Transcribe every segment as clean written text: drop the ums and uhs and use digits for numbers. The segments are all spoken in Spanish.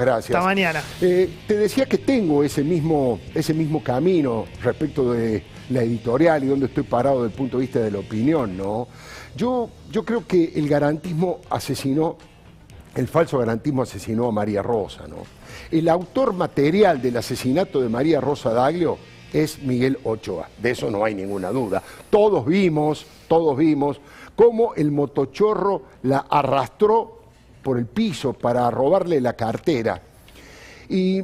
Gracias. Hasta mañana. Te decía que tengo ese mismo camino respecto de la editorial y donde estoy parado desde el punto de vista de la opinión, ¿no? Yo creo que el falso garantismo asesinó a María Rosa, ¿no? El autor material del asesinato de María Rosa Daglio es Miguel Ochoa, de eso no hay ninguna duda. Todos vimos cómo el motochorro la arrastró por el piso para robarle la cartera. Y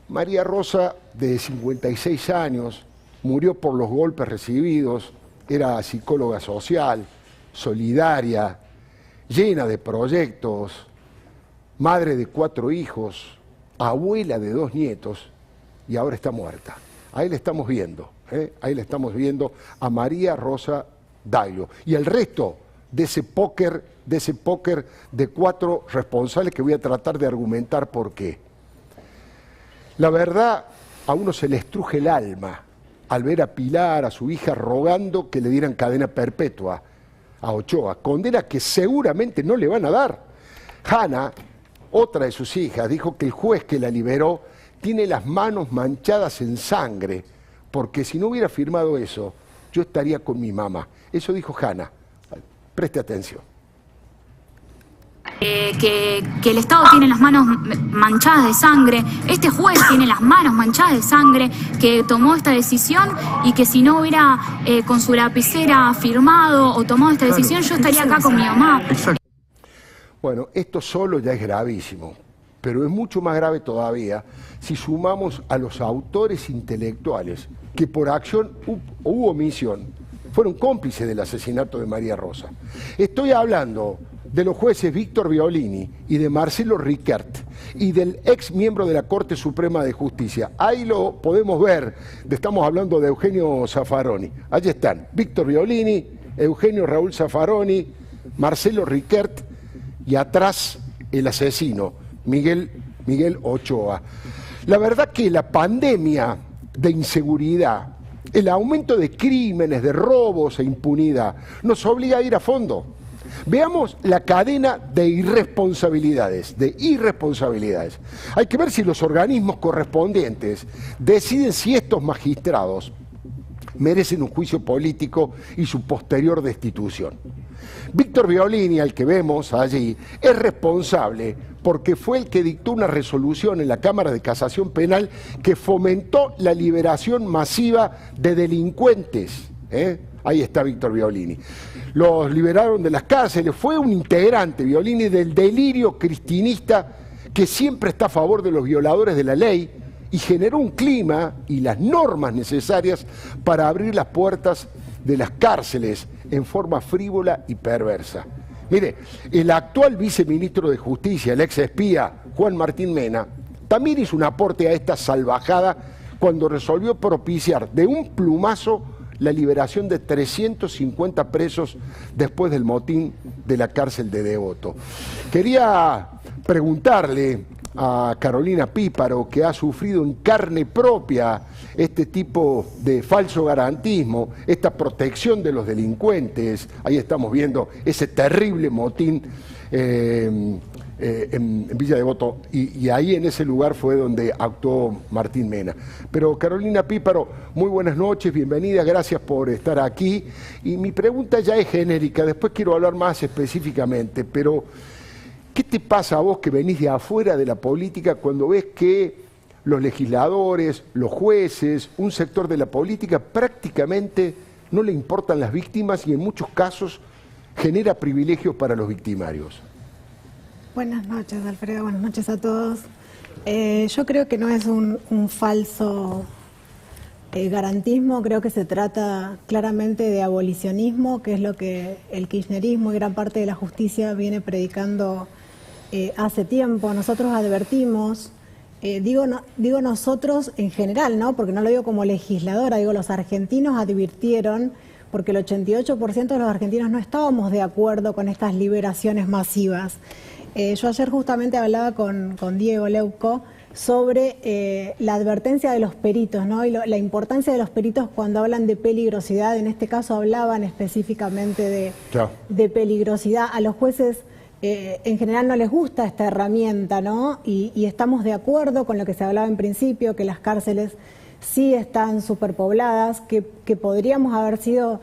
María Rosa, de 56 años, murió por los golpes recibidos, era psicóloga social, solidaria, llena de proyectos, madre de 4 hijos, abuela de 2 nietos, y ahora está muerta. Ahí la estamos viendo, ahí la estamos viendo a María Rosa Daglio. Y el resto de ese póker de 4 responsables que voy a tratar de argumentar por qué. La verdad, a uno se le estruje el alma al ver a Pilar, a su hija, rogando que le dieran cadena perpetua a Ochoa, condena que seguramente no le van a dar. Hanna, otra de sus hijas, dijo que el juez que la liberó tiene las manos manchadas en sangre, porque si no hubiera firmado eso, yo estaría con mi mamá. Eso dijo Hanna. Preste atención. Que el Estado tiene las manos manchadas de sangre, este juez tiene las manos manchadas de sangre, que tomó esta decisión y que si no hubiera con su lapicera firmado o tomado esta decisión, yo estaría acá con mi mamá. Exacto. Bueno, esto solo ya es gravísimo, pero es mucho más grave todavía si sumamos a los autores intelectuales que por acción u omisión fueron cómplices del asesinato de María Rosa. Estoy hablando de los jueces Víctor Violini y de Marcelo Riquert y del ex miembro de la Corte Suprema de Justicia. Ahí lo podemos ver, estamos hablando de Eugenio Zaffaroni. Allí están, Víctor Violini, Eugenio Raúl Zaffaroni, Marcelo Riquert y atrás el asesino, Miguel Ochoa. La verdad que la pandemia de inseguridad, el aumento de crímenes, de robos e impunidad, nos obliga a ir a fondo. Veamos la cadena de irresponsabilidades, Hay que ver si los organismos correspondientes deciden si estos magistrados merecen un juicio político y su posterior destitución. Víctor Violini, al que vemos allí, es responsable porque fue el que dictó una resolución en la Cámara de Casación Penal que fomentó la liberación masiva de delincuentes. Ahí está Víctor Violini. Los liberaron de las cárceles, fue un integrante, Violini, del delirio cristinista que siempre está a favor de los violadores de la ley y generó un clima y las normas necesarias para abrir las puertas de las cárceles en forma frívola y perversa. Mire, el actual viceministro de Justicia, el ex espía Juan Martín Mena, también hizo un aporte a esta salvajada cuando resolvió propiciar de un plumazo la liberación de 350 presos después del motín de la cárcel de Devoto. Quería preguntarle a Carolina Píparo, que ha sufrido en carne propia este tipo de falso garantismo, esta protección de los delincuentes. Ahí estamos viendo ese terrible motín en Villa Devoto, y ahí en ese lugar fue donde actuó Martín Mena. Pero Carolina Píparo, muy buenas noches, bienvenida, gracias por estar aquí. Y mi pregunta ya es genérica, después quiero hablar más específicamente, pero ¿qué te pasa a vos que venís de afuera de la política cuando ves que los legisladores, los jueces, un sector de la política prácticamente no le importan las víctimas y en muchos casos genera privilegios para los victimarios? Buenas noches, Alfredo. Buenas noches a todos. Yo creo que no es un falso garantismo, creo que se trata claramente de abolicionismo, que es lo que el kirchnerismo y gran parte de la justicia viene predicando hace tiempo. Nosotros advertimos, digo nosotros en general, ¿no? Porque no lo digo como legisladora, digo los argentinos advirtieron, porque el 88% de los argentinos no estábamos de acuerdo con estas liberaciones masivas. Yo ayer justamente hablaba con Diego Leuco sobre la advertencia de los peritos, ¿no? Y la importancia de los peritos cuando hablan de peligrosidad. En este caso hablaban específicamente de peligrosidad. A los jueces en general no les gusta esta herramienta, ¿no? Y estamos de acuerdo con lo que se hablaba en principio, que las cárceles sí están superpobladas, que podríamos haber sido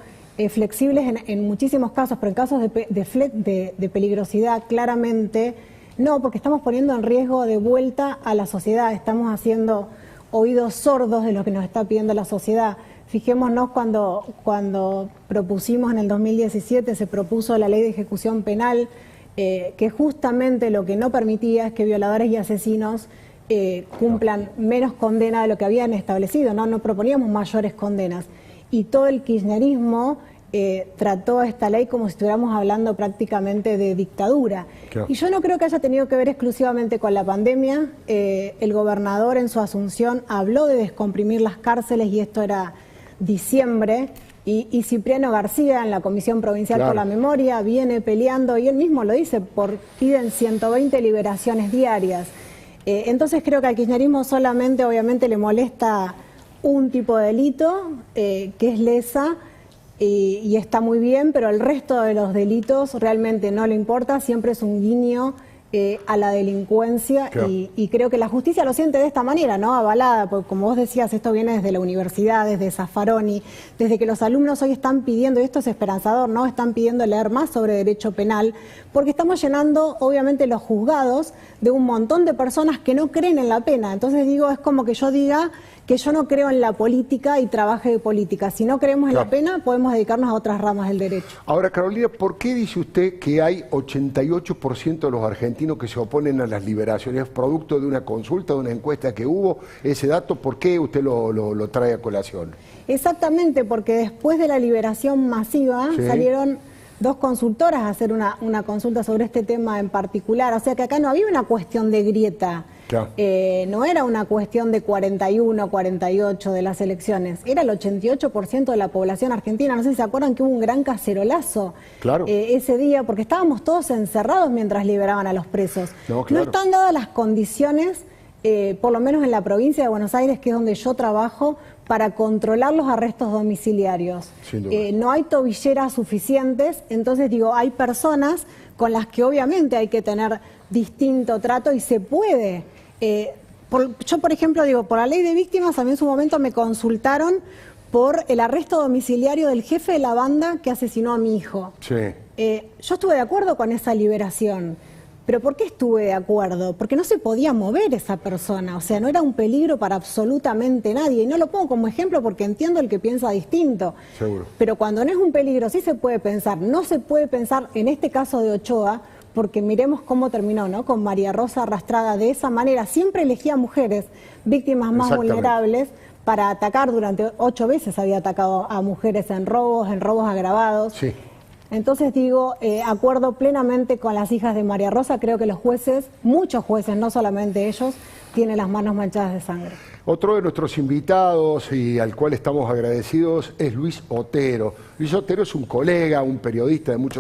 flexibles en muchísimos casos, pero en casos de peligrosidad claramente no, porque estamos poniendo en riesgo de vuelta a la sociedad, estamos haciendo oídos sordos de lo que nos está pidiendo la sociedad. Fijémonos cuando propusimos en el 2017, se propuso la ley de ejecución penal, que justamente lo que no permitía es que violadores y asesinos cumplan menos condena de lo que habían establecido, no proponíamos mayores condenas. Y todo el kirchnerismo trató esta ley como si estuviéramos hablando prácticamente de dictadura. Claro. Y yo no creo que haya tenido que ver exclusivamente con la pandemia. El gobernador en su asunción habló de descomprimir las cárceles y esto era diciembre. Y Cipriano García en la Comisión Provincial por la Memoria viene peleando, y él mismo lo dice, piden 120 liberaciones diarias. Entonces creo que al kirchnerismo solamente obviamente le molesta un tipo de delito, que es lesa, y está muy bien, pero el resto de los delitos realmente no le importa, siempre es un guiño a la delincuencia, claro. y creo que la justicia lo siente de esta manera, ¿no? Avalada, porque como vos decías, esto viene desde la universidad, desde Zaffaroni, desde que los alumnos hoy están pidiendo, y esto es esperanzador, ¿no? Están pidiendo leer más sobre derecho penal, porque estamos llenando obviamente los juzgados de un montón de personas que no creen en la pena. Entonces digo, es como que yo diga que yo no creo en la política y trabaje de política. Si no creemos en la pena, podemos dedicarnos a otras ramas del derecho. Ahora, Carolina, ¿por qué dice usted que hay 88% de los argentinos que se oponen a las liberaciones? ¿Es producto de una consulta, de una encuesta que hubo? Ese dato, ¿por qué usted lo trae a colación? Exactamente, porque después de la liberación masiva salieron 2 consultoras a hacer una consulta sobre este tema en particular. O sea que acá no había una cuestión de grieta. Claro. No era una cuestión de 41, 48 de las elecciones, era el 88% de la población argentina. No sé si se acuerdan que hubo un gran cacerolazo ese día, porque estábamos todos encerrados mientras liberaban a los presos. No están dadas las condiciones, por lo menos en la provincia de Buenos Aires, que es donde yo trabajo, para controlar los arrestos domiciliarios. No hay tobilleras suficientes, entonces digo, hay personas con las que obviamente hay que tener distinto trato y se puede. Yo, por ejemplo, digo, por la ley de víctimas, a mí en su momento me consultaron por el arresto domiciliario del jefe de la banda que asesinó a mi hijo. Yo estuve de acuerdo con esa liberación. ¿Pero por qué estuve de acuerdo? Porque no se podía mover esa persona, o sea, no era un peligro para absolutamente nadie. Y no lo pongo como ejemplo porque entiendo el que piensa distinto. Seguro. Pero cuando no es un peligro sí se puede pensar. No se puede pensar en este caso de Ochoa, porque miremos cómo terminó, ¿no? Con María Rosa arrastrada de esa manera. Siempre elegía mujeres, víctimas más vulnerables, para atacar. Durante 8 veces había atacado a mujeres en robos agravados. Sí. Entonces digo, acuerdo plenamente con las hijas de María Rosa. Creo que los jueces, muchos jueces, no solamente ellos, tienen las manos manchadas de sangre. Otro de nuestros invitados y al cual estamos agradecidos es Luis Otero. Luis Otero es un colega, un periodista de muchos